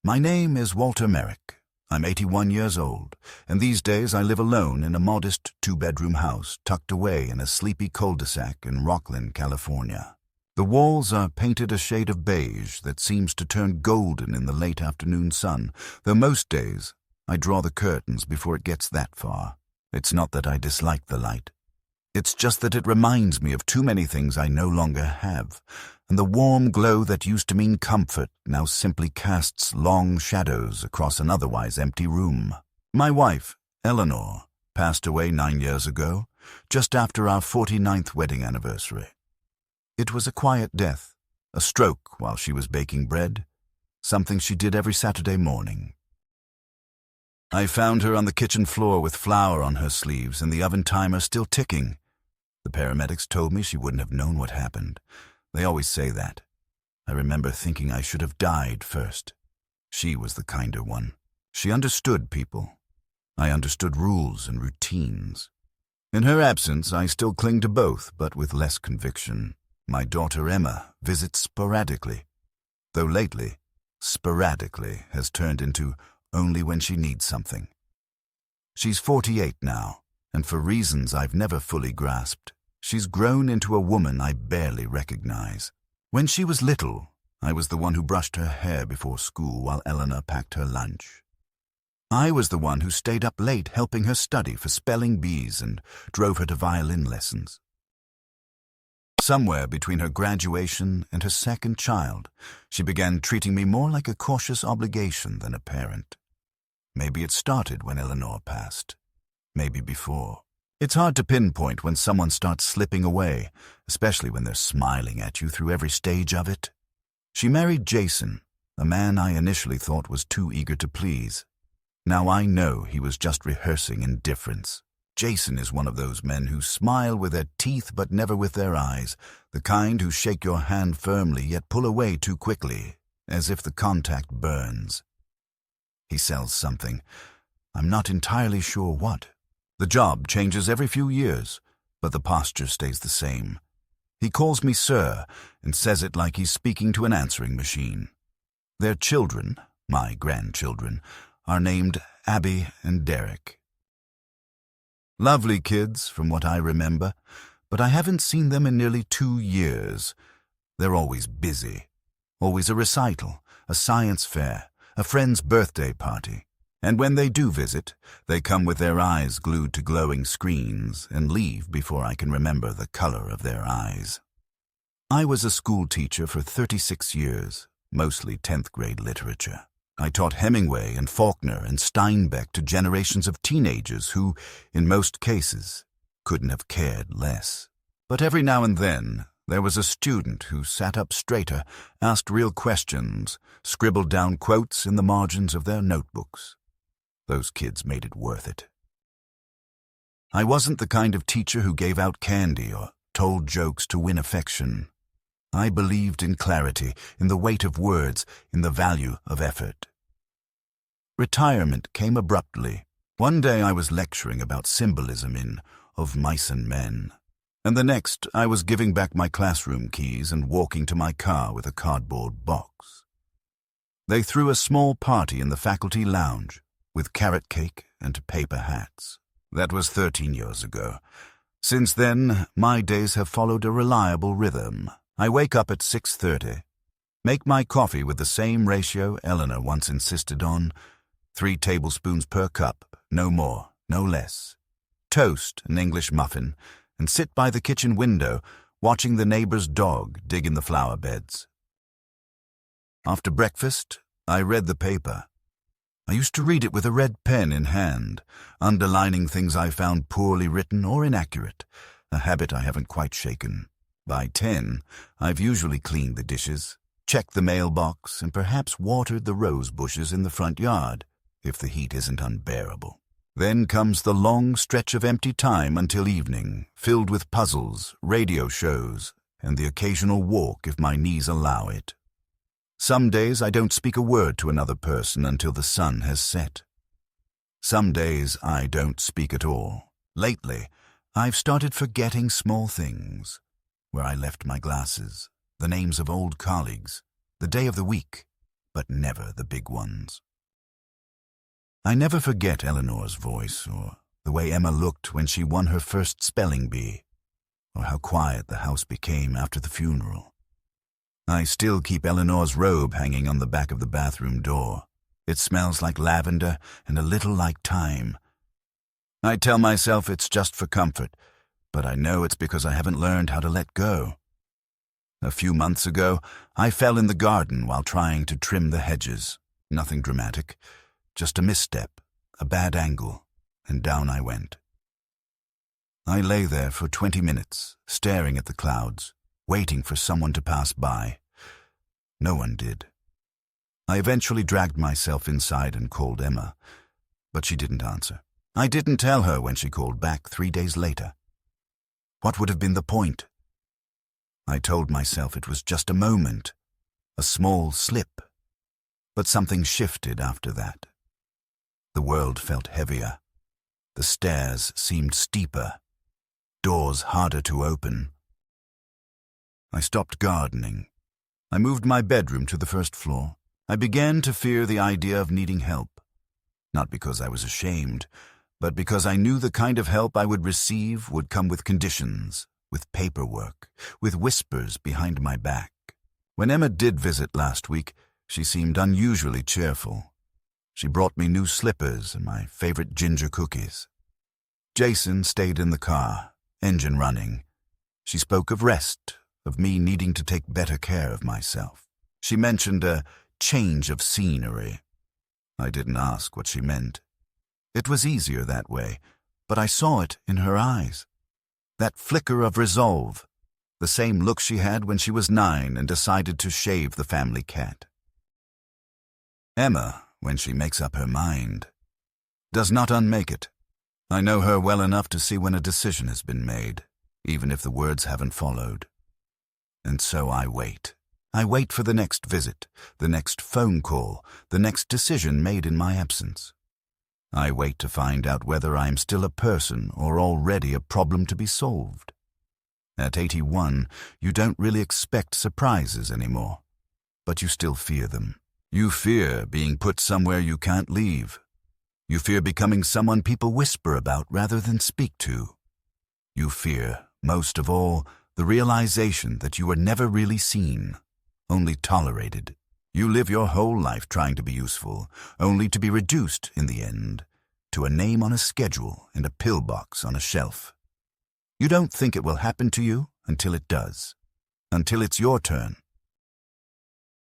My name is Walter Merrick. I'm 81 years old, and these days I live alone in a modest two-bedroom house tucked away in a sleepy cul-de-sac in Rocklin, California. The walls are painted a shade of beige that seems to turn golden in the late afternoon sun, though most days I draw the curtains before it gets that far. It's not that I dislike the light. It's just that it reminds me of too many things I no longer have, and the warm glow that used to mean comfort now simply casts long shadows across an otherwise empty room. My wife, Eleanor, passed away 9 years ago, just after our 49th wedding anniversary. It was a quiet death, a stroke while she was baking bread, something she did every Saturday morning. I found her on the kitchen floor with flour on her sleeves and the oven timer still ticking. The paramedics told me she wouldn't have known what happened. They always say that. I remember thinking I should have died first. She was the kinder one. She understood people. I understood rules and routines. In her absence, I still cling to both, but with less conviction. My daughter Emma visits sporadically, though lately, sporadically has turned into only when she needs something. She's 48 now, and for reasons I've never fully grasped, she's grown into a woman I barely recognize. When she was little, I was the one who brushed her hair before school while Eleanor packed her lunch. I was the one who stayed up late helping her study for spelling bees and drove her to violin lessons. Somewhere between her graduation and her second child, she began treating me more like a cautious obligation than a parent. Maybe it started when Eleanor passed. Maybe before. It's hard to pinpoint when someone starts slipping away, especially when they're smiling at you through every stage of it. She married Jason, a man I initially thought was too eager to please. Now I know he was just rehearsing indifference. Jason is one of those men who smile with their teeth but never with their eyes, the kind who shake your hand firmly yet pull away too quickly, as if the contact burns. He sells something. I'm not entirely sure what. The job changes every few years, but the posture stays the same. He calls me sir and says it like he's speaking to an answering machine. Their children, my grandchildren, are named Abby and Derek. Lovely kids, from what I remember, but I haven't seen them in nearly 2 years. They're always busy. Always a recital, a science fair, a friend's birthday party. And when they do visit, they come with their eyes glued to glowing screens and leave before I can remember the color of their eyes. I was a school teacher for 36 years, mostly 10th grade literature. I taught Hemingway and Faulkner and Steinbeck to generations of teenagers who, in most cases, couldn't have cared less. But every now and then, there was a student who sat up straighter, asked real questions, scribbled down quotes in the margins of their notebooks. Those kids made it worth it. I wasn't the kind of teacher who gave out candy or told jokes to win affection. I believed in clarity, in the weight of words, in the value of effort. Retirement came abruptly. One day I was lecturing about symbolism in Of Mice and Men, and the next I was giving back my classroom keys and walking to my car with a cardboard box. They threw a small party in the faculty lounge with carrot cake and paper hats. That was 13 years ago. Since then, my days have followed a reliable rhythm. I wake up at 6:30, make my coffee with the same ratio Eleanor once insisted on, 3 tablespoons per cup, no more, no less, toast an English muffin, and sit by the kitchen window watching the neighbor's dog dig in the flower beds. After breakfast, I read the paper. I used to read it with a red pen in hand, underlining things I found poorly written or inaccurate, a habit I haven't quite shaken. By 10, I've usually cleaned the dishes, checked the mailbox, and perhaps watered the rose bushes in the front yard, if the heat isn't unbearable. Then comes the long stretch of empty time until evening, filled with puzzles, radio shows, and the occasional walk if my knees allow it. Some days I don't speak a word to another person until the sun has set. Some days I don't speak at all. Lately, I've started forgetting small things. Where I left my glasses, the names of old colleagues, the day of the week. but never the big ones. I never forget Eleanor's voice, or the way Emma looked when she won her first spelling bee, or how quiet the house became after the funeral. I still keep Eleanor's robe hanging on the back of the bathroom door. It smells like lavender and a little like thyme. I tell myself it's just for comfort, but I know it's because I haven't learned how to let go. A few months ago, I fell in the garden while trying to trim the hedges. Nothing dramatic, just a misstep, a bad angle, and down I went. I lay there for 20 minutes, staring at the clouds, waiting for someone to pass by. No one did. I eventually dragged myself inside and called Emma, but she didn't answer. I didn't tell her when she called back 3 days later. What would have been the point? I told myself it was just a moment, a small slip, but something shifted after that. The world felt heavier. The stairs seemed steeper, doors harder to open. I stopped gardening. I moved my bedroom to the first floor. I began to fear the idea of needing help, not because I was ashamed, but because I knew the kind of help I would receive would come with conditions, with paperwork, with whispers behind my back. When Emma did visit last week, she seemed unusually cheerful. She brought me new slippers and my favorite ginger cookies. Jason stayed in the car, engine running. She spoke of rest, of me needing to take better care of myself. She mentioned a change of scenery. I didn't ask what she meant. It was easier that way, but I saw it in her eyes. That flicker of resolve, the same look she had when she was 9 and decided to shave the family cat. Emma, when she makes up her mind, does not unmake it. I know her well enough to see when a decision has been made, even if the words haven't followed. And so I wait. I wait for the next visit, the next phone call, the next decision made in my absence. I wait to find out whether I am still a person or already a problem to be solved. At 81, you don't really expect surprises anymore, but you still fear them. You fear being put somewhere you can't leave. You fear becoming someone people whisper about rather than speak to. You fear, most of all, the realization that you are never really seen, only tolerated. You live your whole life trying to be useful, only to be reduced, in the end, to a name on a schedule and a pillbox on a shelf. You don't think it will happen to you until it does, until it's your turn.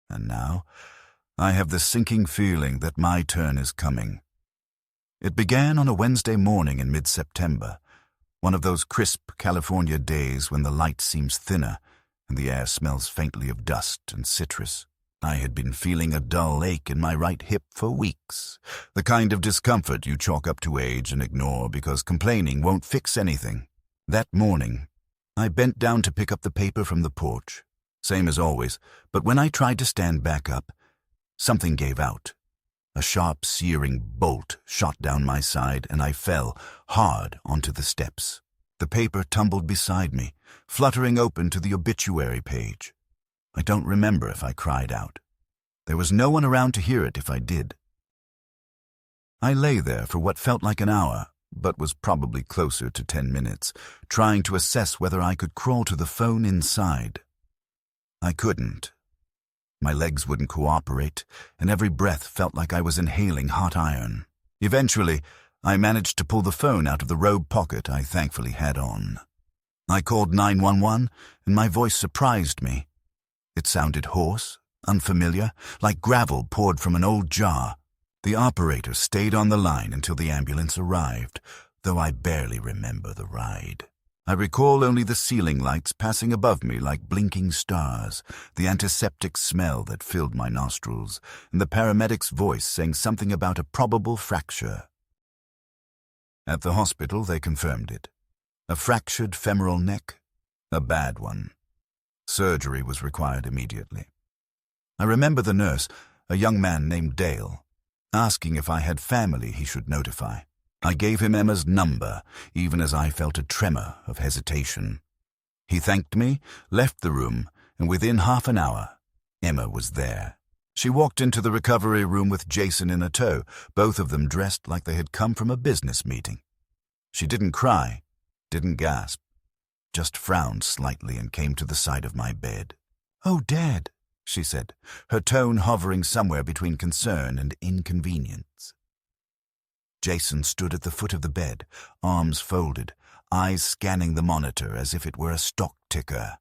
And now, I have the sinking feeling that my turn is coming. It began on a Wednesday morning in mid-September, one of those crisp California days when the light seems thinner and the air smells faintly of dust and citrus. I had been feeling a dull ache in my right hip for weeks, the kind of discomfort you chalk up to age and ignore because complaining won't fix anything. That morning, I bent down to pick up the paper from the porch, same as always, but when I tried to stand back up, something gave out. A sharp, searing bolt shot down my side, and I fell hard onto the steps. The paper tumbled beside me, fluttering open to the obituary page. I don't remember if I cried out. There was no one around to hear it if I did. I lay there for what felt like an hour, but was probably closer to 10 minutes, trying to assess whether I could crawl to the phone inside. I couldn't. My legs wouldn't cooperate, and every breath felt like I was inhaling hot iron. Eventually, I managed to pull the phone out of the robe pocket I thankfully had on. I called 911, and my voice surprised me. It sounded hoarse, unfamiliar, like gravel poured from an old jar. The operator stayed on the line until the ambulance arrived, though I barely remember the ride. I recall only the ceiling lights passing above me like blinking stars, the antiseptic smell that filled my nostrils, and the paramedic's voice saying something about a probable fracture. At the hospital, they confirmed it. A fractured femoral neck, a bad one. Surgery was required immediately. I remember the nurse, a young man named Dale, asking if I had family he should notify. I gave him Emma's number, even as I felt a tremor of hesitation. He thanked me, left the room, and within half an hour, Emma was there. She walked into the recovery room with Jason in a tow, both of them dressed like they had come from a business meeting. She didn't cry, didn't gasp, just frowned slightly and came to the side of my bed. "Oh, Dad," she said, her tone hovering somewhere between concern and inconvenience. Jason stood at the foot of the bed, arms folded, eyes scanning the monitor as if it were a stock ticker.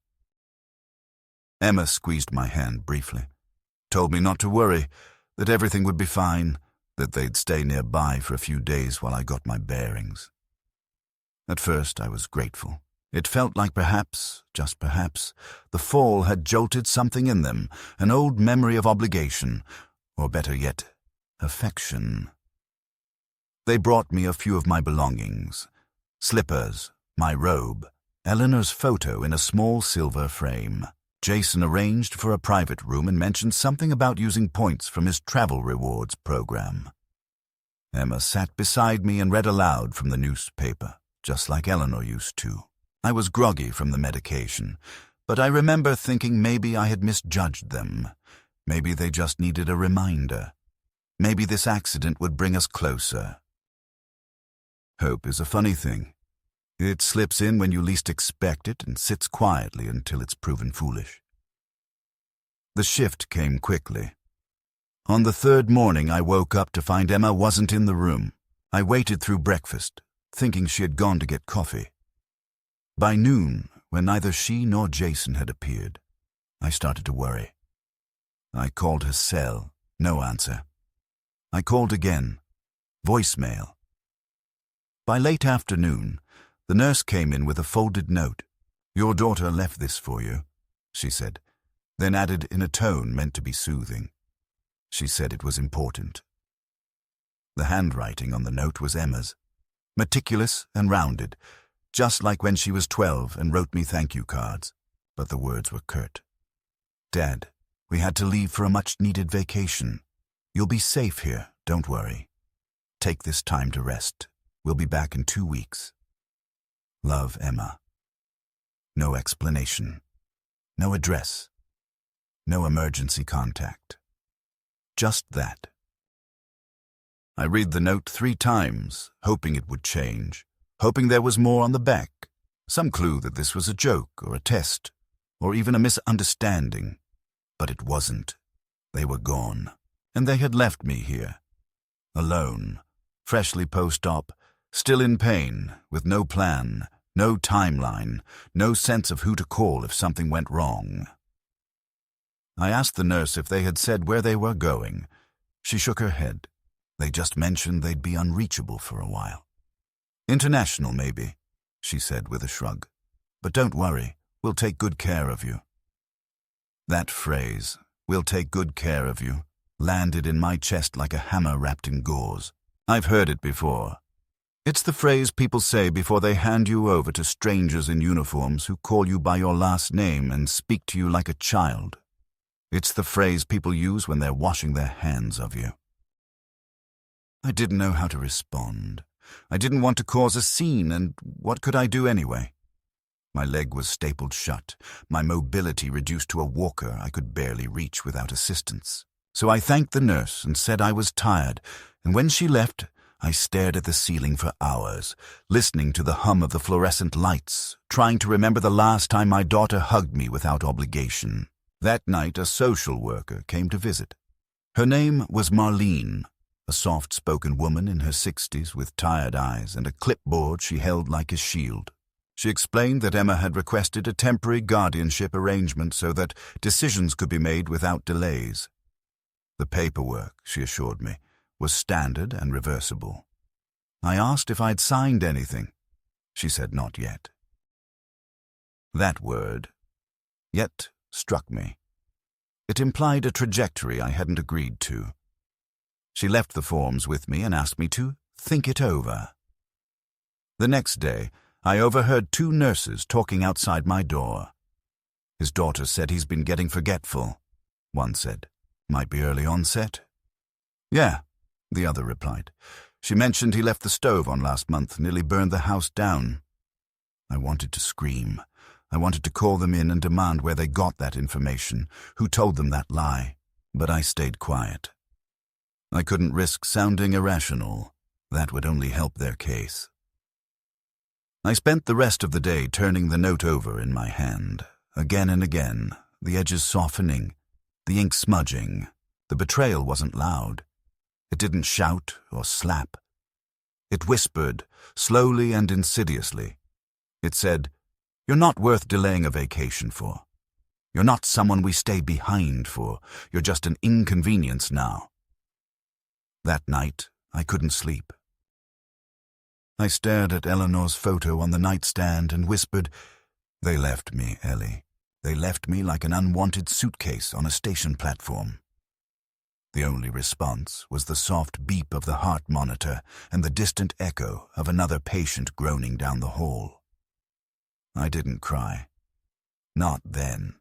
Emma squeezed my hand briefly, told me not to worry, that everything would be fine, that they'd stay nearby for a few days while I got my bearings. At first I was grateful. It felt like perhaps, just perhaps, the fall had jolted something in them, an old memory of obligation, or better yet, affection. They brought me a few of my belongings: slippers, my robe, Eleanor's photo in a small silver frame. Jason arranged for a private room and mentioned something about using points from his travel rewards program. Emma sat beside me and read aloud from the newspaper, just like Eleanor used to. I was groggy from the medication, but I remember thinking maybe I had misjudged them. Maybe they just needed a reminder. Maybe this accident would bring us closer. Hope is a funny thing. It slips in when you least expect it and sits quietly until it's proven foolish. The shift came quickly. On the third morning, I woke up to find Emma wasn't in the room. I waited through breakfast, thinking she had gone to get coffee. By noon, when neither she nor Jason had appeared, I started to worry. I called her cell, no answer. I called again, voicemail. By late afternoon, the nurse came in with a folded note. "Your daughter left this for you," she said, then added in a tone meant to be soothing. She said it was important. The handwriting on the note was Emma's, meticulous and rounded, just like when she was 12 and wrote me thank you cards, but the words were curt. "Dad, we had to leave for a much-needed vacation. You'll be safe here, don't worry. Take this time to rest. We'll be back in 2 weeks. Love, Emma." No explanation. No address. No emergency contact. Just that. I read the note 3 times, hoping it would change, hoping there was more on the back, some clue that this was a joke or a test, or even a misunderstanding. But it wasn't. They were gone, and they had left me here, alone, freshly post-op, still in pain, with no plan, no timeline, no sense of who to call if something went wrong. I asked the nurse if they had said where they were going. She shook her head. They just mentioned they'd be unreachable for a while. "International, maybe," she said with a shrug. "But don't worry, we'll take good care of you." That phrase, "we'll take good care of you," landed in my chest like a hammer wrapped in gauze. I've heard it before. It's the phrase people say before they hand you over to strangers in uniforms who call you by your last name and speak to you like a child. It's the phrase people use when they're washing their hands of you. I didn't know how to respond. I didn't want to cause a scene, and what could I do anyway? My leg was stapled shut, my mobility reduced to a walker I could barely reach without assistance. So I thanked the nurse and said I was tired, and when she left, I stared at the ceiling for hours, listening to the hum of the fluorescent lights, trying to remember the last time my daughter hugged me without obligation. That night, a social worker came to visit. Her name was Marlene, a soft-spoken woman in her 60s with tired eyes and a clipboard she held like a shield. She explained that Emma had requested a temporary guardianship arrangement so that decisions could be made without delays. The paperwork, she assured me, was standard and reversible. I asked if I'd signed anything. She said not yet. That word, "yet," struck me. It implied a trajectory I hadn't agreed to. She left the forms with me and asked me to think it over. The next day, I overheard 2 nurses talking outside my door. His daughter said he's been getting forgetful, one said. Might be early onset. "Yeah," the other replied. "She mentioned he left the stove on last month, nearly burned the house down." I wanted to scream. I wanted to call them in and demand where they got that information, who told them that lie. But I stayed quiet. I couldn't risk sounding irrational. That would only help their case. I spent the rest of the day turning the note over in my hand, again and again, the edges softening, the ink smudging. The betrayal wasn't loud. It didn't shout or slap. It whispered, slowly and insidiously. It said, "You're not worth delaying a vacation for. You're not someone we stay behind for. You're just an inconvenience now." That night, I couldn't sleep. I stared at Eleanor's photo on the nightstand and whispered, "They left me, Ellie. They left me like an unwanted suitcase on a station platform." The only response was the soft beep of the heart monitor and the distant echo of another patient groaning down the hall. I didn't cry. Not then.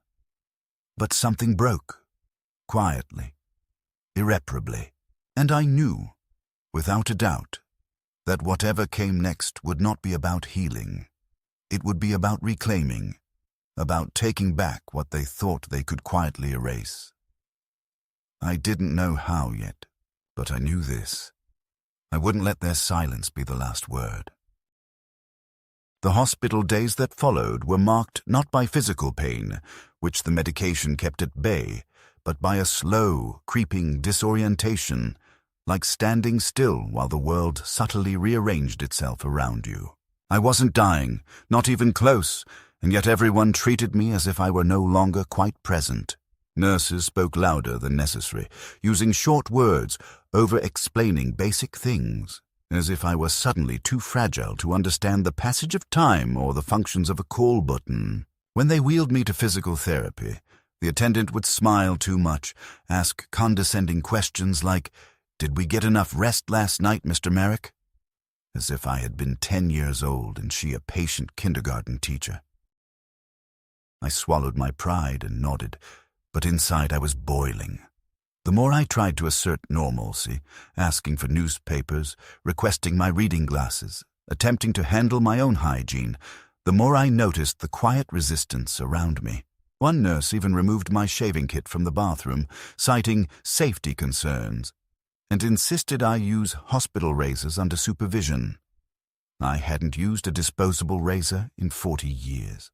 But something broke, quietly, irreparably, and I knew, without a doubt, that whatever came next would not be about healing. It would be about reclaiming, about taking back what they thought they could quietly erase. I didn't know how yet, but I knew this. I wouldn't let their silence be the last word. The hospital days that followed were marked not by physical pain, which the medication kept at bay, but by a slow, creeping disorientation, like standing still while the world subtly rearranged itself around you. I wasn't dying, not even close, and yet everyone treated me as if I were no longer quite present. Nurses spoke louder than necessary, using short words, over-explaining basic things, as if I were suddenly too fragile to understand the passage of time or the functions of a call button. When they wheeled me to physical therapy, the attendant would smile too much, ask condescending questions like, "Did we get enough rest last night, Mr. Merrick?" As if I had been 10 years old and she a patient kindergarten teacher. I swallowed my pride and nodded, but inside I was boiling. The more I tried to assert normalcy, asking for newspapers, requesting my reading glasses, attempting to handle my own hygiene, the more I noticed the quiet resistance around me. One nurse even removed my shaving kit from the bathroom, citing safety concerns, and insisted I use hospital razors under supervision. I hadn't used a disposable razor in 40 years.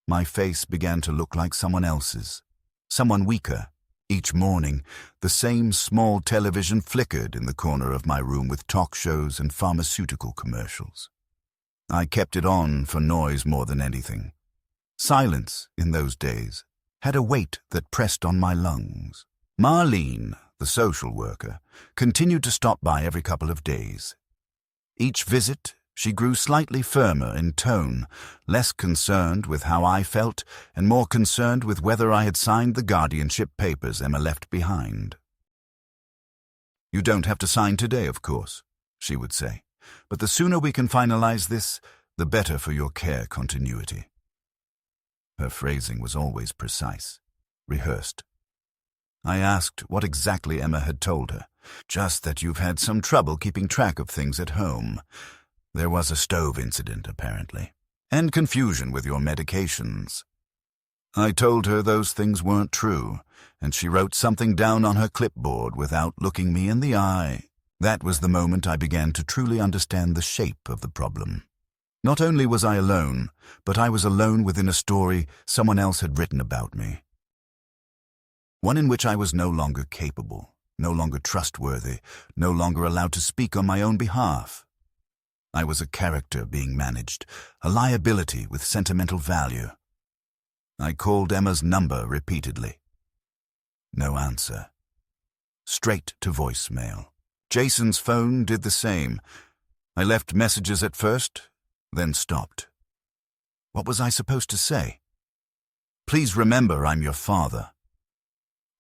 My face began to look like someone else's, someone weaker. Each morning, the same small television flickered in the corner of my room with talk shows and pharmaceutical commercials. I kept it on for noise more than anything. Silence, in those days, had a weight that pressed on my lungs. Marlene, the social worker, continued to stop by every couple of days. Each visit, she grew slightly firmer in tone, less concerned with how I felt and more concerned with whether I had signed the guardianship papers Emma left behind. "You don't have to sign today, of course," she would say, "but the sooner we can finalize this, the better for your care continuity." Her phrasing was always precise, rehearsed. I asked what exactly Emma had told her. "Just that you've had some trouble keeping track of things at home. There was a stove incident, apparently, and confusion with your medications." I told her those things weren't true, and she wrote something down on her clipboard without looking me in the eye. That was the moment I began to truly understand the shape of the problem. Not only was I alone, but I was alone within a story someone else had written about me. One in which I was no longer capable, no longer trustworthy, no longer allowed to speak on my own behalf. I was a character being managed, a liability with sentimental value. I called Emma's number repeatedly. No answer. Straight to voicemail. Jason's phone did the same. I left messages at first, then stopped. What was I supposed to say? "Please remember I'm your father."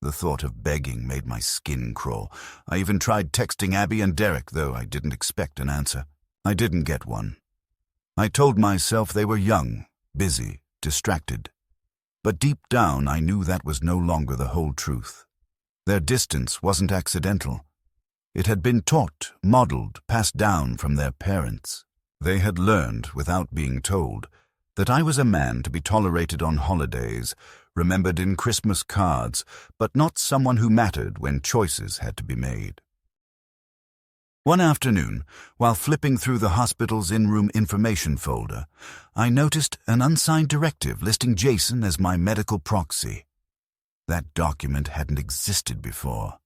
The thought of begging made my skin crawl. I even tried texting Abby and Derek, though I didn't expect an answer. I didn't get one. I told myself they were young, busy, distracted. But deep down I knew that was no longer the whole truth. Their distance wasn't accidental. It had been taught, modeled, passed down from their parents. They had learned, without being told, that I was a man to be tolerated on holidays, remembered in Christmas cards, but not someone who mattered when choices had to be made. One afternoon, while flipping through the hospital's in-room information folder, I noticed an unsigned directive listing Jason as my medical proxy. That document hadn't existed before.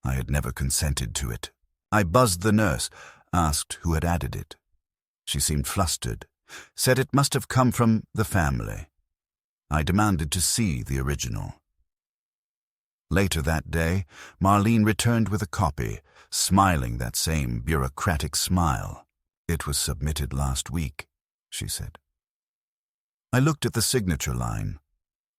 I had never consented to it. I buzzed the nurse, asked who had added it. She seemed flustered, said it must have come from the family. I demanded to see the original. Later that day, Marlene returned with a copy, smiling that same bureaucratic smile. "It was submitted last week," she said. I looked at the signature line.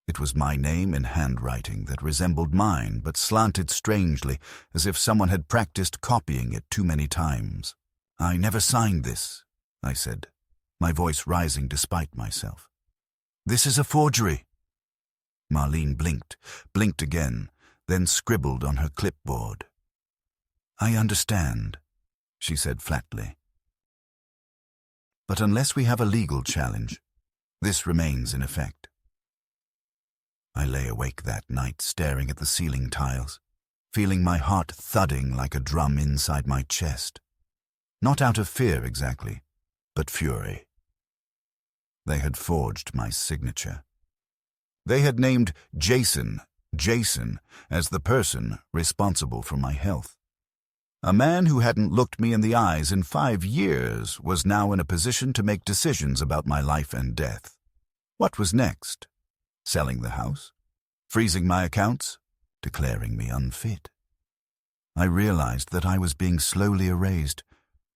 It was my name in handwriting that resembled mine but slanted strangely, as if someone had practiced copying it too many times. "I never signed this," I said, my voice rising despite myself. "This is a forgery." Marlene blinked again, then scribbled on her clipboard. "I understand," she said flatly. "But unless we have a legal challenge, this remains in effect." I lay awake that night staring at the ceiling tiles, feeling my heart thudding like a drum inside my chest. Not out of fear exactly, but fury. They had forged my signature. They had named Jason as the person responsible for my health. A man who hadn't looked me in the eyes in 5 years was now in a position to make decisions about my life and death. What was next? Selling the house? Freezing my accounts? Declaring me unfit? I realized that I was being slowly erased,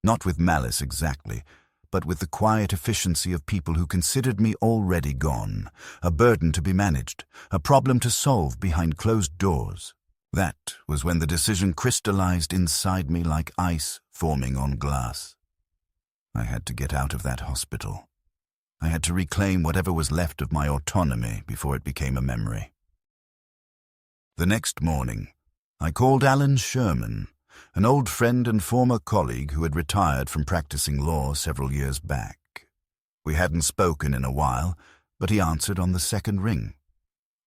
not with malice exactly, but with the quiet efficiency of people who considered me already gone, a burden to be managed, a problem to solve behind closed doors. That was when the decision crystallized inside me like ice forming on glass. I had to get out of that hospital. I had to reclaim whatever was left of my autonomy before it became a memory. The next morning, I called Alan Sherman, an old friend and former colleague who had retired from practicing law several years back. We hadn't spoken in a while, but he answered on the second ring.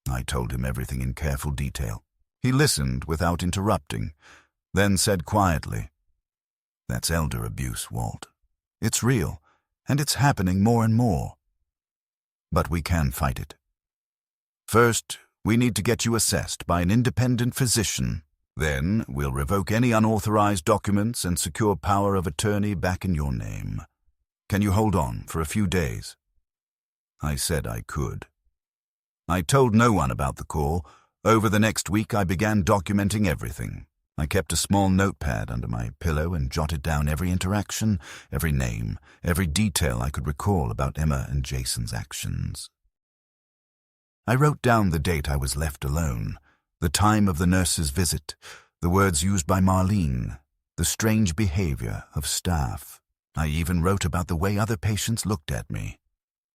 I told him everything in careful detail. He listened without interrupting, then said quietly, "That's elder abuse, Walt. It's real, and it's happening more and more. But we can fight it. First, we need to get you assessed by an independent physician. Then we'll revoke any unauthorized documents and secure power of attorney back in your name. Can you hold on for a few days?" I said I could. I told no one about the call. Over the next week, I began documenting everything. I kept a small notepad under my pillow and jotted down every interaction, every name, every detail I could recall about Emma and Jason's actions. I wrote down the date I was left alone, the time of the nurse's visit, the words used by Marlene, the strange behavior of staff. I even wrote about the way other patients looked at me,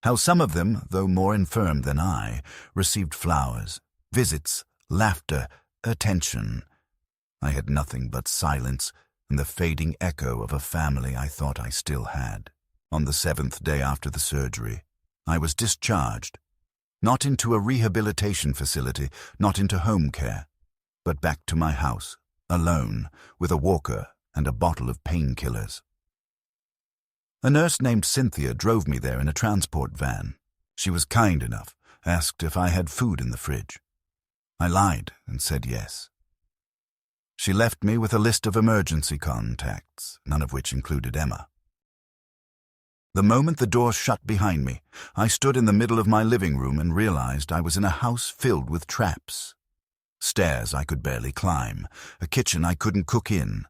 how some of them, though more infirm than I, received flowers, visits, laughter, attention. I had nothing but silence and the fading echo of a family I thought I still had. On the 7th day after the surgery, I was discharged, not into a rehabilitation facility, not into home care, but back to my house, alone, with a walker and a bottle of painkillers. A nurse named Cynthia drove me there in a transport van. She was kind enough, asked if I had food in the fridge. I lied and said yes. She left me with a list of emergency contacts, none of which included Emma. The moment the door shut behind me, I stood in the middle of my living room and realized I was in a house filled with traps. Stairs I could barely climb, a kitchen I couldn't cook in,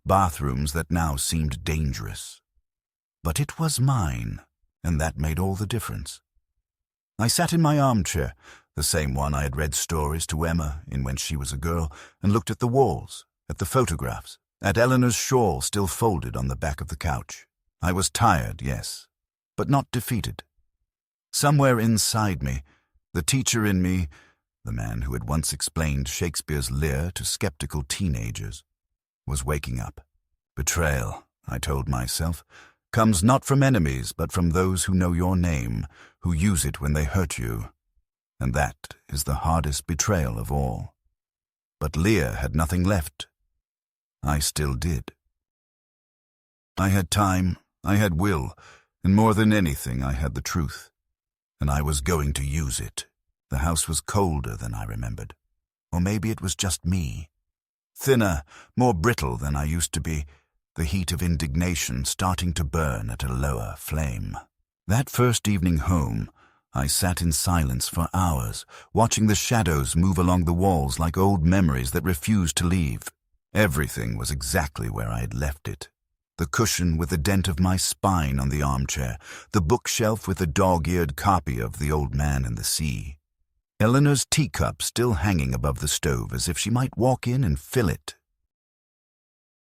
bathrooms that now seemed dangerous. But it was mine, and that made all the difference. I sat in my armchair, the same one I had read stories to Emma in when she was a girl, and looked at the walls, at the photographs, at Eleanor's shawl still folded on the back of the couch. I was tired, yes, but not defeated. Somewhere inside me, the teacher in me, the man who had once explained Shakespeare's Lear to skeptical teenagers, was waking up. Betrayal, I told myself, comes not from enemies but from those who know your name, who use it when they hurt you. and that is the hardest betrayal of all. But Leah had nothing left. I still did. I had time, I had will, and more than anything I had the truth. And I was going to use it. The house was colder than I remembered. Or maybe it was just me. Thinner, more brittle than I used to be, the heat of indignation starting to burn at a lower flame. That first evening home, I sat in silence for hours, watching the shadows move along the walls like old memories that refused to leave. Everything was exactly where I had left it. The cushion with the dent of my spine on the armchair, the bookshelf with the dog-eared copy of The Old Man and the Sea. Eleanor's teacup still hanging above the stove as if she might walk in and fill it.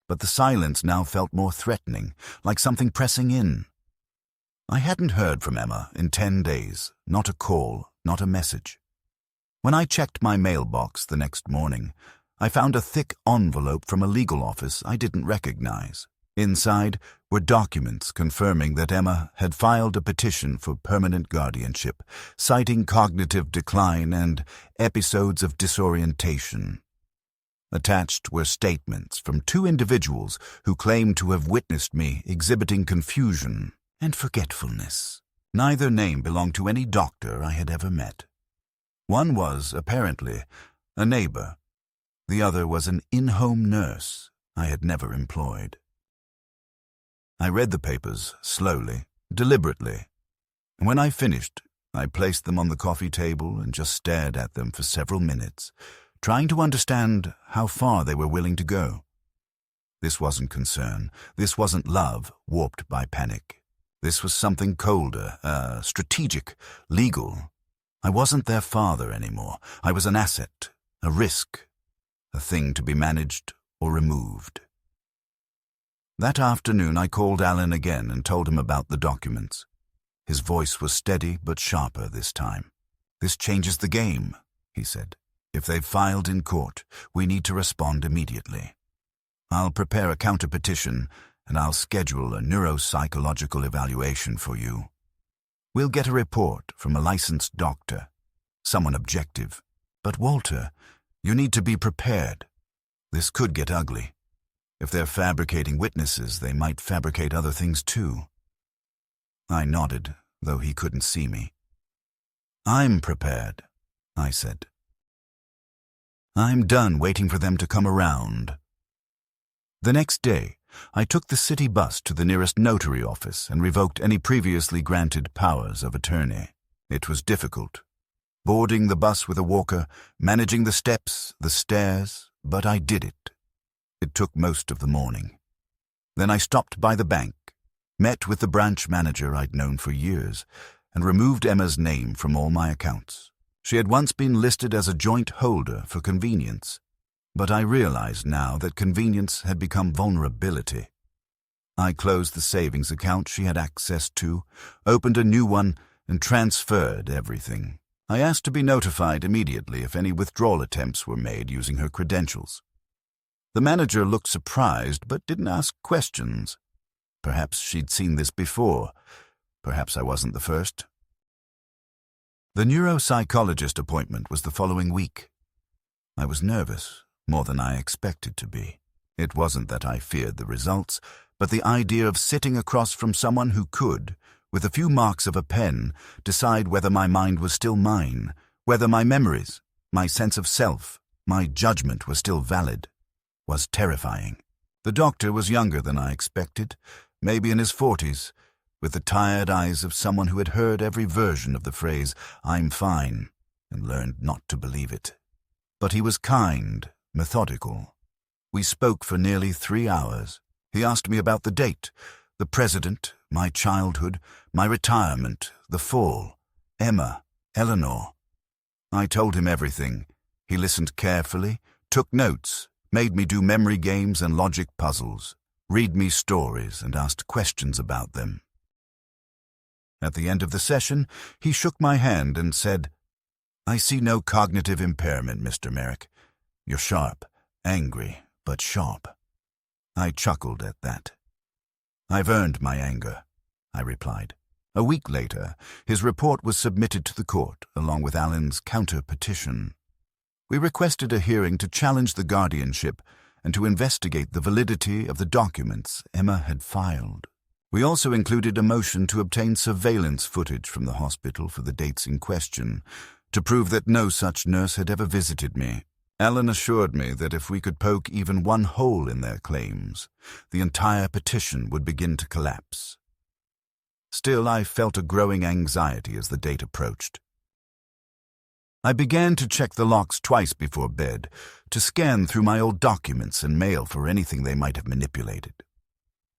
But the silence now felt more threatening, like something pressing in. I hadn't heard from Emma in 10 days, not a call, not a message. When I checked my mailbox the next morning, I found a thick envelope from a legal office I didn't recognize. Inside were documents confirming that Emma had filed a petition for permanent guardianship, citing cognitive decline and episodes of disorientation. Attached were statements from 2 individuals who claimed to have witnessed me exhibiting confusion and forgetfulness. Neither name belonged to any doctor I had ever met. One was, apparently, a neighbor. The other was an in-home nurse I had never employed. I read the papers slowly, deliberately, and when I finished, I placed them on the coffee table and just stared at them for several minutes, trying to understand how far they were willing to go. This wasn't concern. This wasn't love warped by panic. This was something colder, strategic, legal. I wasn't their father anymore. I was an asset, a risk, a thing to be managed or removed. That afternoon I called Alan again and told him about the documents. His voice was steady but sharper this time. "This changes the game," he said. "If they've filed in court, we need to respond immediately. I'll prepare a counter-petition and I'll schedule a neuropsychological evaluation for you. We'll get a report from a licensed doctor, someone objective. But Walter, you need to be prepared. This could get ugly. If they're fabricating witnesses, they might fabricate other things too." I nodded, though he couldn't see me. "I'm prepared," I said. "I'm done waiting for them to come around." The next day, I took the city bus to the nearest notary office and revoked any previously granted powers of attorney. It was difficult. Boarding the bus with a walker, managing the steps, the stairs, but I did it. It took most of the morning. Then I stopped by the bank, met with the branch manager I'd known for years, and removed Emma's name from all my accounts. She had once been listed as a joint holder for convenience, but I realized now that convenience had become vulnerability. I closed the savings account she had access to, opened a new one, and transferred everything. I asked to be notified immediately if any withdrawal attempts were made using her credentials. The manager looked surprised but didn't ask questions. Perhaps she'd seen this before. Perhaps I wasn't the first. The neuropsychologist appointment was the following week. I was nervous, more than I expected to be. It wasn't that I feared the results, but the idea of sitting across from someone who could, with a few marks of a pen, decide whether my mind was still mine, whether my memories, my sense of self, my judgment were still valid, was terrifying. The doctor was younger than I expected, maybe in his 40s, with the tired eyes of someone who had heard every version of the phrase, "I'm fine," and learned not to believe it. But he was kind, methodical. We spoke for nearly 3 hours. He asked me about the date, the president, my childhood, my retirement, the fall, Emma, Eleanor. I told him everything. He listened carefully, took notes, made me do memory games and logic puzzles, read me stories and asked questions about them. At the end of the session, he shook my hand and said, "I see no cognitive impairment, Mr. Merrick. You're sharp, angry, but sharp." I chuckled at that. "I've earned my anger," I replied. A week later, his report was submitted to the court, along with Alan's counter-petition. We requested a hearing to challenge the guardianship and to investigate the validity of the documents Emma had filed. We also included a motion to obtain surveillance footage from the hospital for the dates in question, to prove that no such nurse had ever visited me. Alan assured me that if we could poke even one hole in their claims, the entire petition would begin to collapse. Still, I felt a growing anxiety as the date approached. I began to check the locks twice before bed, to scan through my old documents and mail for anything they might have manipulated.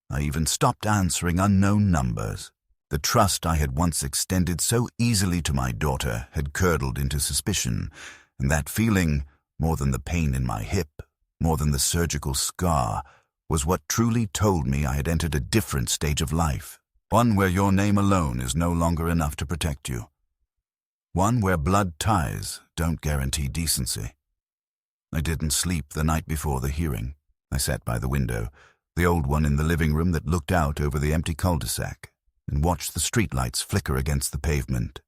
I even stopped answering unknown numbers. The trust I had once extended so easily to my daughter had curdled into suspicion, and that feeling, more than the pain in my hip, more than the surgical scar, was what truly told me I had entered a different stage of life, one where your name alone is no longer enough to protect you. One where blood ties don't guarantee decency. I didn't sleep the night before the hearing. I sat by the window, the old one in the living room that looked out over the empty cul-de-sac, and watched the streetlights flicker against the pavement.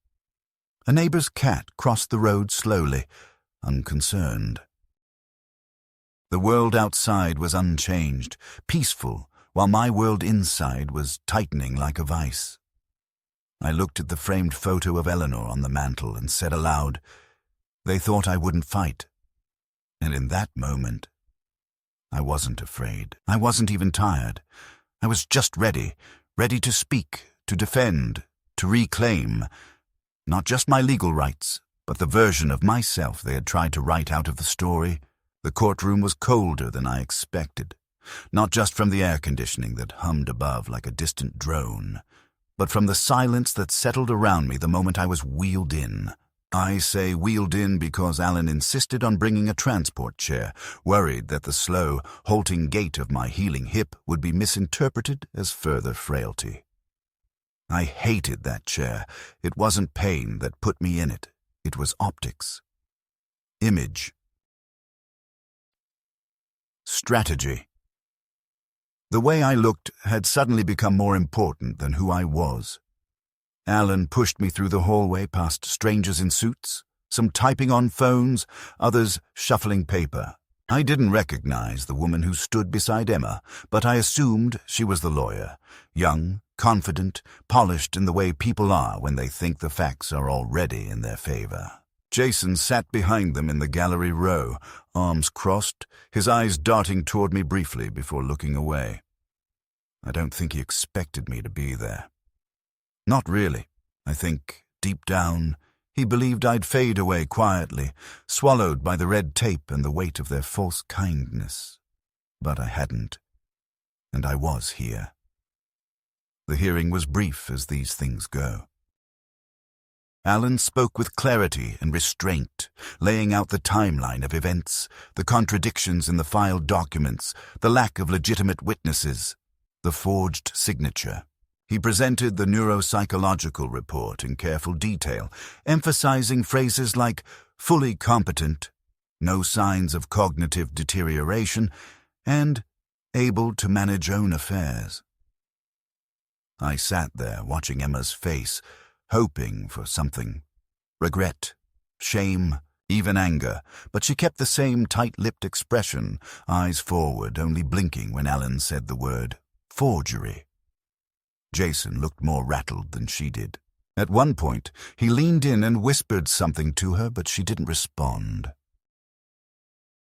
A neighbor's cat crossed the road slowly, unconcerned. The world outside was unchanged, peaceful, while my world inside was tightening like a vice. I looked at the framed photo of Eleanor on the mantel and said aloud, "They thought I wouldn't fight." And in that moment, I wasn't afraid. I wasn't even tired. I was just ready to speak, to defend, to reclaim, not just my legal rights, but the version of myself they had tried to write out of the story. The courtroom was colder than I expected, not just from the air conditioning that hummed above like a distant drone, but from the silence that settled around me the moment I was wheeled in. I say wheeled in because Alan insisted on bringing a transport chair, worried that the slow, halting gait of my healing hip would be misinterpreted as further frailty. I hated that chair. It wasn't pain that put me in it. It was optics. Image. Strategy. The way I looked had suddenly become more important than who I was. Alan pushed me through the hallway past strangers in suits, some typing on phones, others shuffling paper. I didn't recognize the woman who stood beside Emma, but I assumed she was the lawyer, young, confident, polished in the way people are when they think the facts are already in their favor. Jason sat behind them in the gallery row, arms crossed, his eyes darting toward me briefly before looking away. I don't think he expected me to be there. Not really. I think, deep down, he believed I'd fade away quietly, swallowed by the red tape and the weight of their false kindness. But I hadn't, and I was here. The hearing was brief as these things go. Alan spoke with clarity and restraint, laying out the timeline of events, the contradictions in the filed documents, the lack of legitimate witnesses, the forged signature. He presented the neuropsychological report in careful detail, emphasizing phrases like fully competent, no signs of cognitive deterioration, and able to manage own affairs. I sat there watching Emma's face, hoping for something. Regret, shame, even anger, but she kept the same tight-lipped expression, eyes forward, only blinking when Alan said the word forgery. Jason looked more rattled than she did. At one point, he leaned in and whispered something to her, but she didn't respond.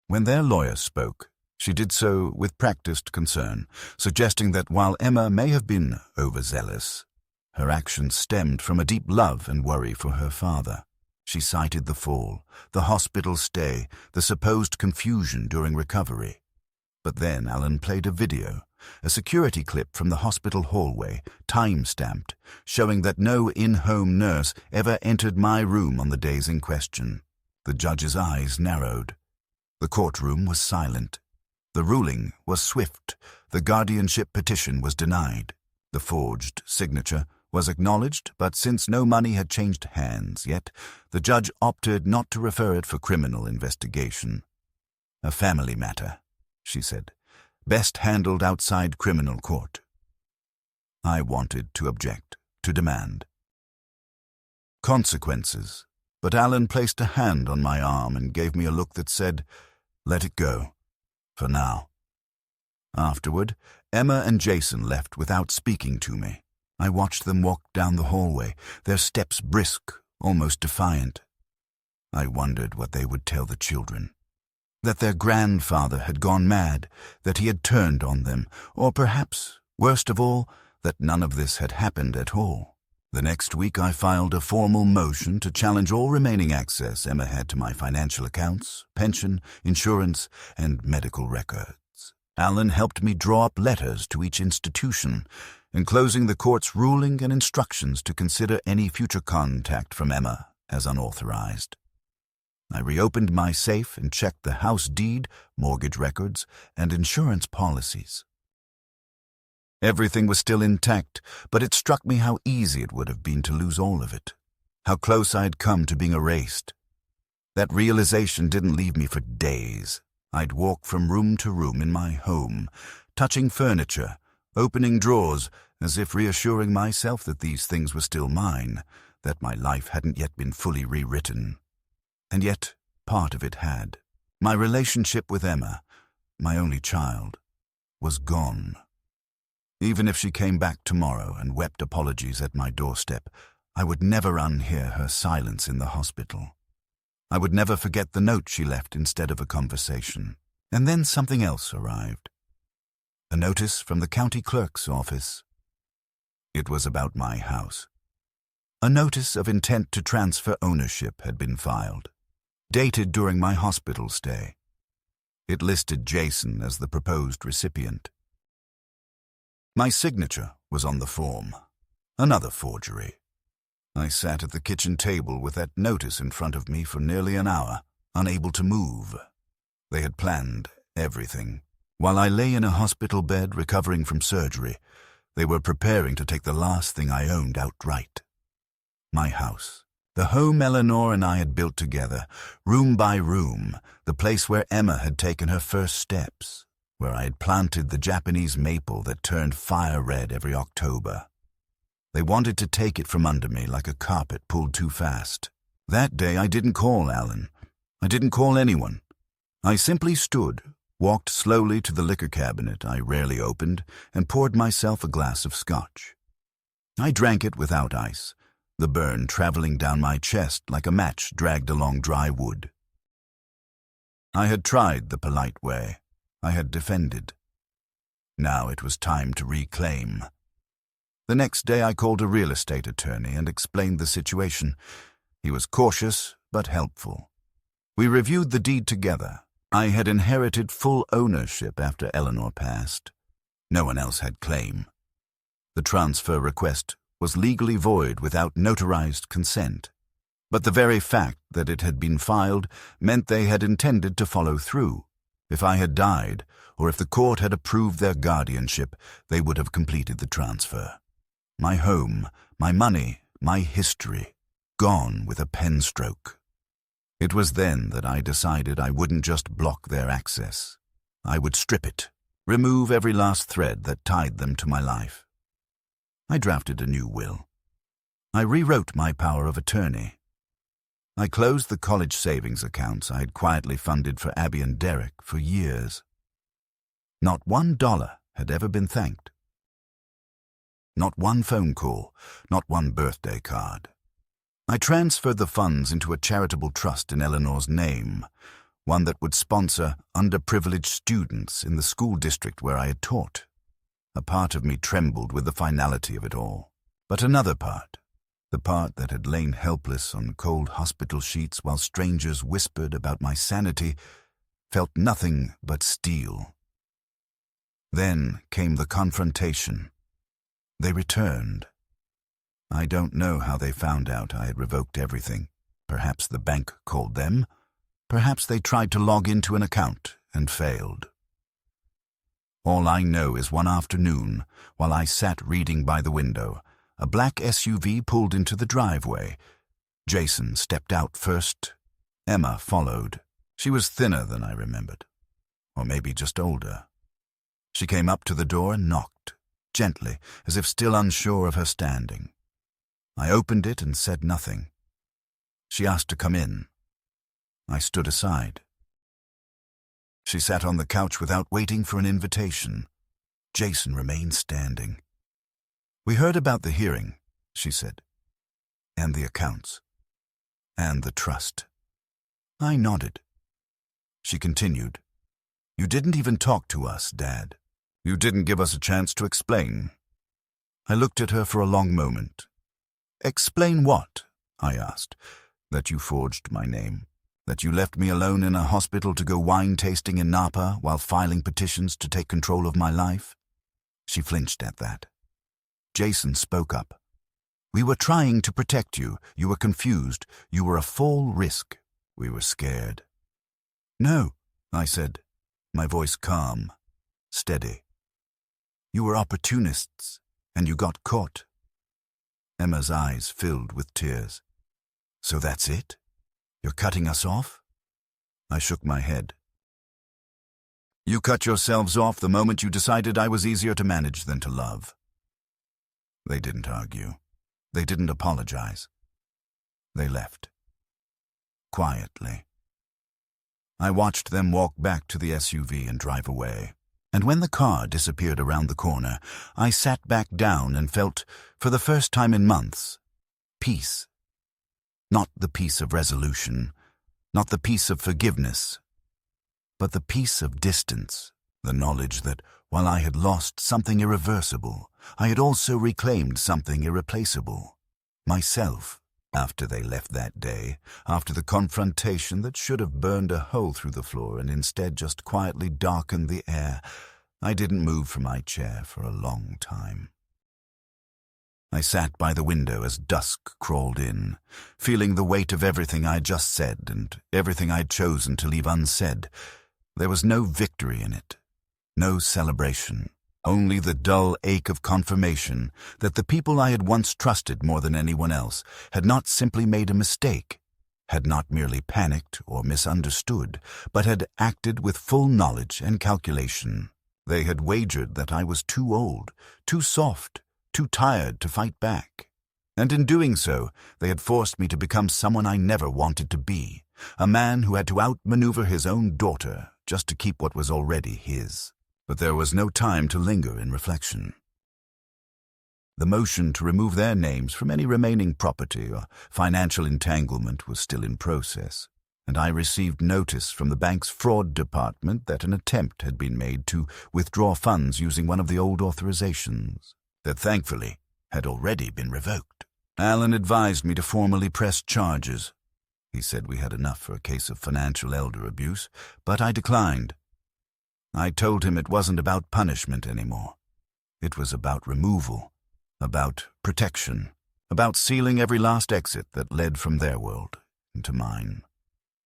When their lawyer spoke, she did so with practiced concern, suggesting that while Emma may have been overzealous, her actions stemmed from a deep love and worry for her father. She cited the fall, the hospital stay, the supposed confusion during recovery. But then Alan played a video, a security clip from the hospital hallway, time-stamped, showing that no in-home nurse ever entered my room on the days in question. The judge's eyes narrowed. The courtroom was silent. The ruling was swift. The guardianship petition was denied. The forged signature was acknowledged, but since no money had changed hands yet, the judge opted not to refer it for criminal investigation. A family matter, she said, best handled outside criminal court. I wanted to object, to demand. Consequences, but Alan placed a hand on my arm and gave me a look that said, "Let it go, for now." Afterward, Emma and Jason left without speaking to me. I watched them walk down the hallway, their steps brisk, almost defiant. I wondered what they would tell the children. That their grandfather had gone mad, that he had turned on them, or perhaps, worst of all, that none of this had happened at all. The next week I filed a formal motion to challenge all remaining access Emma had to my financial accounts, pension, insurance, and medical records. Alan helped me draw up letters to each institution, enclosing the court's ruling and instructions to consider any future contact from Emma as unauthorized. I reopened my safe and checked the house deed, mortgage records, and insurance policies. Everything was still intact, but it struck me how easy it would have been to lose all of it, how close I'd come to being erased. That realization didn't leave me for days. I'd walk from room to room in my home, touching furniture, opening drawers, as if reassuring myself that these things were still mine, that my life hadn't yet been fully rewritten. And yet, part of it had. My relationship with Emma, my only child, was gone. Even if she came back tomorrow and wept apologies at my doorstep, I would never unhear her silence in the hospital. I would never forget the note she left instead of a conversation. And then something else arrived. A notice from the county clerk's office. It was about my house. A notice of intent to transfer ownership had been filed, dated during my hospital stay. It listed Jason as the proposed recipient. My signature was on the form. Another forgery. I sat at the kitchen table with that notice in front of me for nearly an hour, unable to move. They had planned everything. While I lay in a hospital bed recovering from surgery, they were preparing to take the last thing I owned outright. My house. The home Eleanor and I had built together, room by room, the place where Emma had taken her first steps, where I had planted the Japanese maple that turned fire red every October. They wanted to take it from under me like a carpet pulled too fast. That day I didn't call Alan. I didn't call anyone. I simply stood, walked slowly to the liquor cabinet I rarely opened, and poured myself a glass of scotch. I drank it without ice, the burn traveling down my chest like a match dragged along dry wood. I had tried the polite way. I had defended. Now it was time to reclaim. The next day I called a real estate attorney and explained the situation. He was cautious but helpful. We reviewed the deed together. I had inherited full ownership after Eleanor passed. No one else had claim. The transfer request was legally void without notarized consent. But the very fact that it had been filed meant they had intended to follow through. If I had died, or if the court had approved their guardianship, they would have completed the transfer. My home, my money, my history, gone with a pen stroke. It was then that I decided I wouldn't just block their access. I would strip it, remove every last thread that tied them to my life. I drafted a new will. I rewrote my power of attorney. I closed the college savings accounts I had quietly funded for Abby and Derek for years. Not $1 had ever been thanked. Not one phone call, not one birthday card. I transferred the funds into a charitable trust in Eleanor's name, one that would sponsor underprivileged students in the school district where I had taught. A part of me trembled with the finality of it all. But another part, the part that had lain helpless on cold hospital sheets while strangers whispered about my sanity, felt nothing but steel. Then came the confrontation. They returned. I don't know how they found out I had revoked everything. Perhaps the bank called them. Perhaps they tried to log into an account and failed. All I know is one afternoon, while I sat reading by the window, a black SUV pulled into the driveway. Jason stepped out first. Emma followed. She was thinner than I remembered, or maybe just older. She came up to the door and knocked, gently, as if still unsure of her standing. I opened it and said nothing. She asked to come in. I stood aside. She sat on the couch without waiting for an invitation. Jason remained standing. "We heard about the hearing," she said, "and the accounts, and the trust." I nodded. She continued, "You didn't even talk to us, Dad. You didn't give us a chance to explain." I looked at her for a long moment. "Explain what?" I asked. "That you forged my name? That you left me alone in a hospital to go wine tasting in Napa while filing petitions to take control of my life?" She flinched at that. Jason spoke up. "We were trying to protect you. You were confused. You were a fall risk. We were scared." "No," I said, my voice calm, steady. "You were opportunists, and you got caught." Emma's eyes filled with tears. "So that's it? You're cutting us off?" I shook my head. "You cut yourselves off the moment you decided I was easier to manage than to love." They didn't argue. They didn't apologize. They left. Quietly. I watched them walk back to the SUV and drive away. And when the car disappeared around the corner, I sat back down and felt, for the first time in months, peace. Not the peace of resolution, not the peace of forgiveness, but the peace of distance, the knowledge that while I had lost something irreversible, I had also reclaimed something irreplaceable, myself. After they left that day, after the confrontation that should have burned a hole through the floor and instead just quietly darkened the air, I didn't move from my chair for a long time. I sat by the window as dusk crawled in, feeling the weight of everything I'd just said and everything I'd chosen to leave unsaid. There was no victory in it, no celebration. Only the dull ache of confirmation that the people I had once trusted more than anyone else had not simply made a mistake, had not merely panicked or misunderstood, but had acted with full knowledge and calculation. They had wagered that I was too old, too soft, too tired to fight back. And in doing so, they had forced me to become someone I never wanted to be, a man who had to outmaneuver his own daughter just to keep what was already his. But there was no time to linger in reflection. The motion to remove their names from any remaining property or financial entanglement was still in process, and I received notice from the bank's fraud department that an attempt had been made to withdraw funds using one of the old authorizations that thankfully had already been revoked. Alan advised me to formally press charges. He said we had enough for a case of financial elder abuse, but I declined. I told him it wasn't about punishment anymore. It was about removal, about protection, about sealing every last exit that led from their world into mine.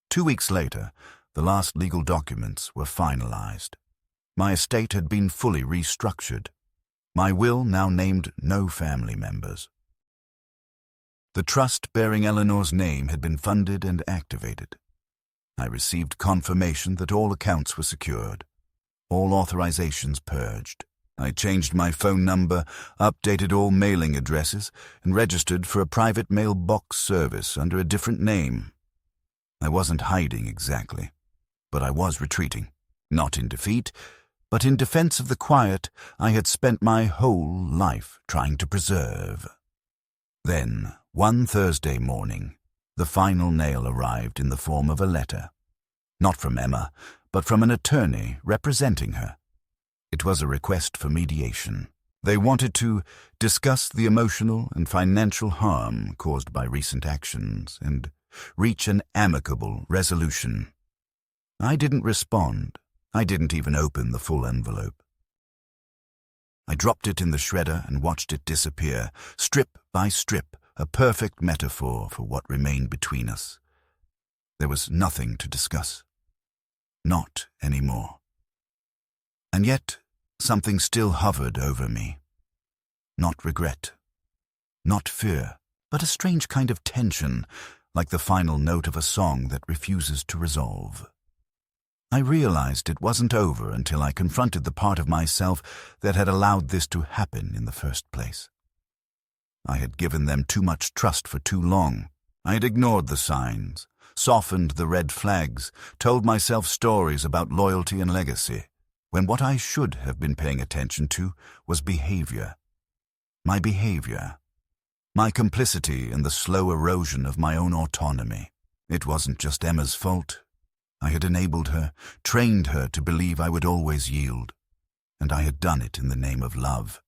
2 weeks later, the last legal documents were finalized. My estate had been fully restructured. My will now named no family members. The trust bearing Eleanor's name had been funded and activated. I received confirmation that all accounts were secured. All authorizations purged. I changed my phone number, updated all mailing addresses, and registered for a private mailbox service under a different name. I wasn't hiding exactly, but I was retreating, not in defeat, but in defense of the quiet I had spent my whole life trying to preserve. Then, one Thursday morning, the final nail arrived in the form of a letter. Not from Emma, but from an attorney representing her. It was a request for mediation. They wanted to discuss the emotional and financial harm caused by recent actions and reach an amicable resolution. I didn't respond. I didn't even open the full envelope. I dropped it in the shredder and watched it disappear, strip by strip, a perfect metaphor for what remained between us. There was nothing to discuss. Not anymore. And yet, something still hovered over me. Not regret, not fear, but a strange kind of tension, like the final note of a song that refuses to resolve. I realized it wasn't over until I confronted the part of myself that had allowed this to happen in the first place. I had given them too much trust for too long. I had ignored the signs, softened the red flags, told myself stories about loyalty and legacy, when what I should have been paying attention to was behavior. My behavior. My complicity in the slow erosion of my own autonomy. It wasn't just Emma's fault. I had enabled her, trained her to believe I would always yield, and I had done it in the name of love.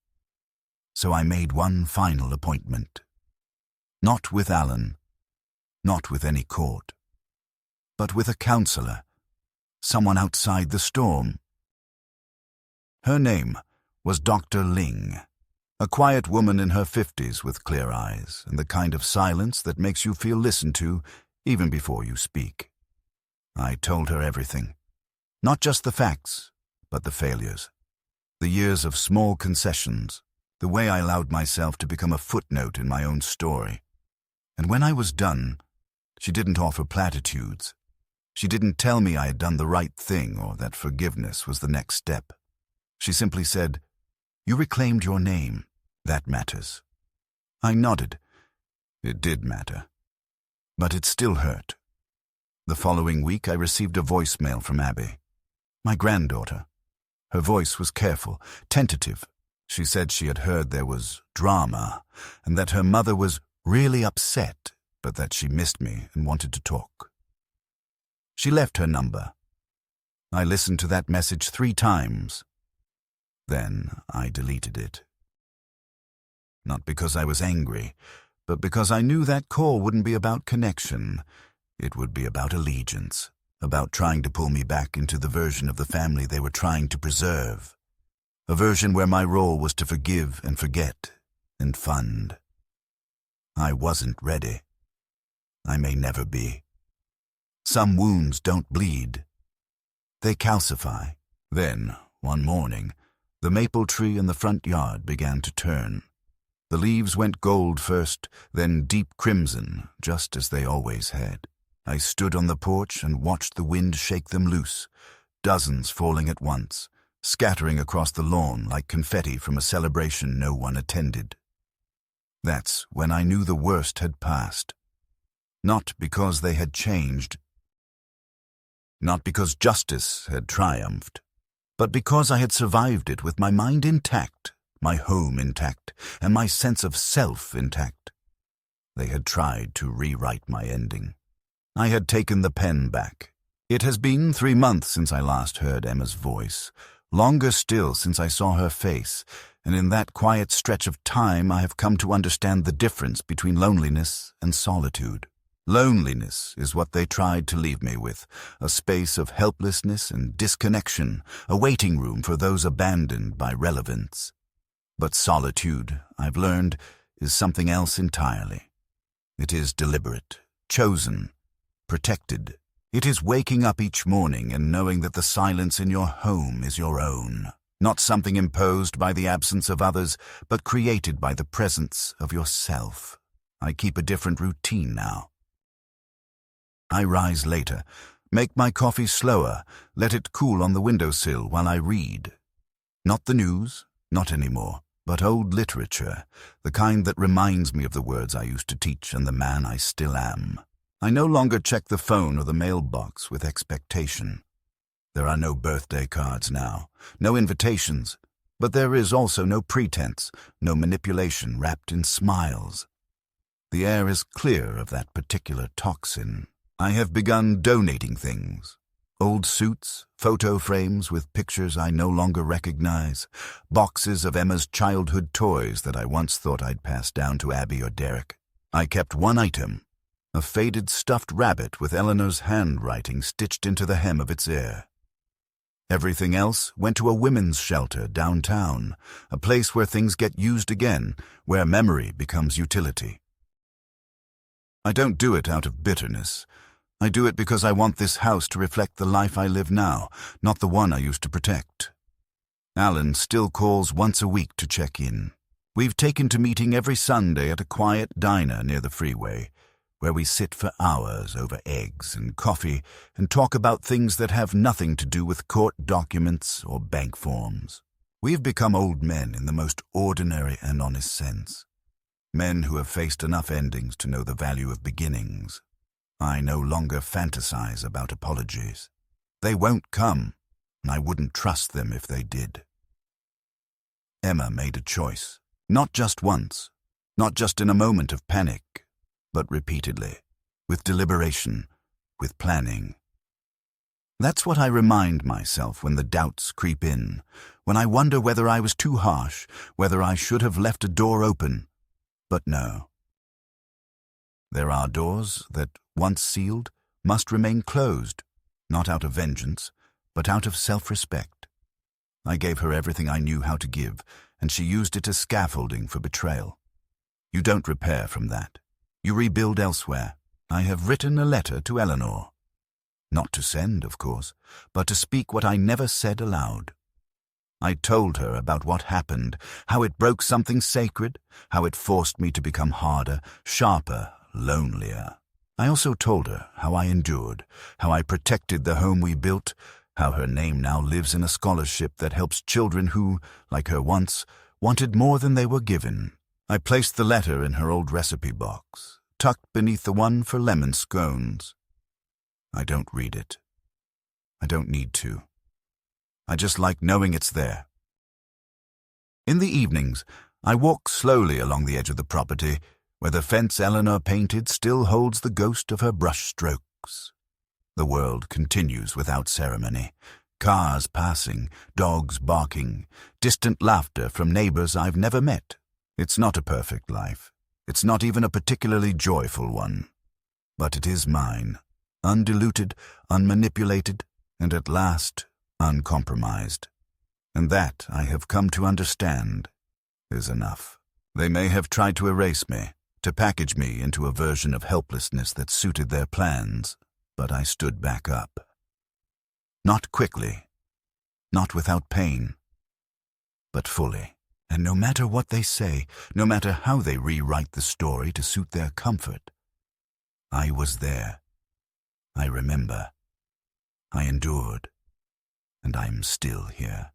So I made one final appointment. Not with Alan, not with any court, but with a counselor, someone outside the storm. Her name was Dr. Ling, a quiet woman in her 50s with clear eyes and the kind of silence that makes you feel listened to even before you speak. I told her everything, not just the facts, but the failures, the years of small concessions, the way I allowed myself to become a footnote in my own story. And when I was done, she didn't offer platitudes. She didn't tell me I had done the right thing or that forgiveness was the next step. She simply said, "You reclaimed your name. That matters." I nodded. It did matter. But it still hurt. The following week I received a voicemail from Abby, my granddaughter. Her voice was careful, tentative. She said she had heard there was drama and that her mother was really upset, but that she missed me and wanted to talk. She left her number. I listened to that message 3 times. Then I deleted it. Not because I was angry, but because I knew that call wouldn't be about connection. It would be about allegiance, about trying to pull me back into the version of the family they were trying to preserve. A version where my role was to forgive and forget and fund. I wasn't ready. I may never be. Some wounds don't bleed. They calcify. Then, one morning, the maple tree in the front yard began to turn. The leaves went gold first, then deep crimson, just as they always had. I stood on the porch and watched the wind shake them loose, dozens falling at once, scattering across the lawn like confetti from a celebration no one attended. That's when I knew the worst had passed. Not because they had changed, not because justice had triumphed, but because I had survived it with my mind intact, my home intact, and my sense of self intact. They had tried to rewrite my ending. I had taken the pen back. It has been 3 months since I last heard Emma's voice, longer still since I saw her face, and in that quiet stretch of time I have come to understand the difference between loneliness and solitude. Loneliness is what they tried to leave me with, a space of helplessness and disconnection, a waiting room for those abandoned by relevance. But solitude, I've learned, is something else entirely. It is deliberate, chosen, protected. It is waking up each morning and knowing that the silence in your home is your own, not something imposed by the absence of others, but created by the presence of yourself. I keep a different routine now. I rise later, make my coffee slower, let it cool on the windowsill while I read. Not the news, not anymore, but old literature, the kind that reminds me of the words I used to teach and the man I still am. I no longer check the phone or the mailbox with expectation. There are no birthday cards now, no invitations, but there is also no pretense, no manipulation wrapped in smiles. The air is clear of that particular toxin. I have begun donating things. Old suits, photo frames with pictures I no longer recognize, boxes of Emma's childhood toys that I once thought I'd pass down to Abby or Derek. I kept one item, a faded stuffed rabbit with Eleanor's handwriting stitched into the hem of its ear. Everything else went to a women's shelter downtown, a place where things get used again, where memory becomes utility. I don't do it out of bitterness. I do it because I want this house to reflect the life I live now, not the one I used to protect. Alan still calls once a week to check in. We've taken to meeting every Sunday at a quiet diner near the freeway, where we sit for hours over eggs and coffee and talk about things that have nothing to do with court documents or bank forms. We've become old men in the most ordinary and honest sense. Men who have faced enough endings to know the value of beginnings. I no longer fantasize about apologies. They won't come, and I wouldn't trust them if they did. Emma made a choice, not just once, not just in a moment of panic, but repeatedly, with deliberation, with planning. That's what I remind myself when the doubts creep in, when I wonder whether I was too harsh, whether I should have left a door open. But no. There are doors that, once sealed, must remain closed, not out of vengeance, but out of self-respect. I gave her everything I knew how to give, and she used it as scaffolding for betrayal. You don't repair from that. You rebuild elsewhere. I have written a letter to Eleanor. Not to send, of course, but to speak what I never said aloud. I told her about what happened, how it broke something sacred, how it forced me to become harder, sharper, lonelier. I also told her how I endured, how I protected the home we built, how her name now lives in a scholarship that helps children who, like her once, wanted more than they were given. I placed the letter in her old recipe box, tucked beneath the one for lemon scones. I don't read it. I don't need to. I just like knowing it's there. In the evenings, I walk slowly along the edge of the property, where the fence Eleanor painted still holds the ghost of her brush strokes. The world continues without ceremony. Cars passing, dogs barking, distant laughter from neighbors I've never met. It's not a perfect life. It's not even a particularly joyful one. But it is mine. Undiluted, unmanipulated, and at last, uncompromised. And that, I have come to understand, is enough. They may have tried to erase me, to package me into a version of helplessness that suited their plans, but I stood back up. Not quickly, not without pain, but fully. And no matter what they say, no matter how they rewrite the story to suit their comfort, I was there. I remember. I endured. And I'm still here.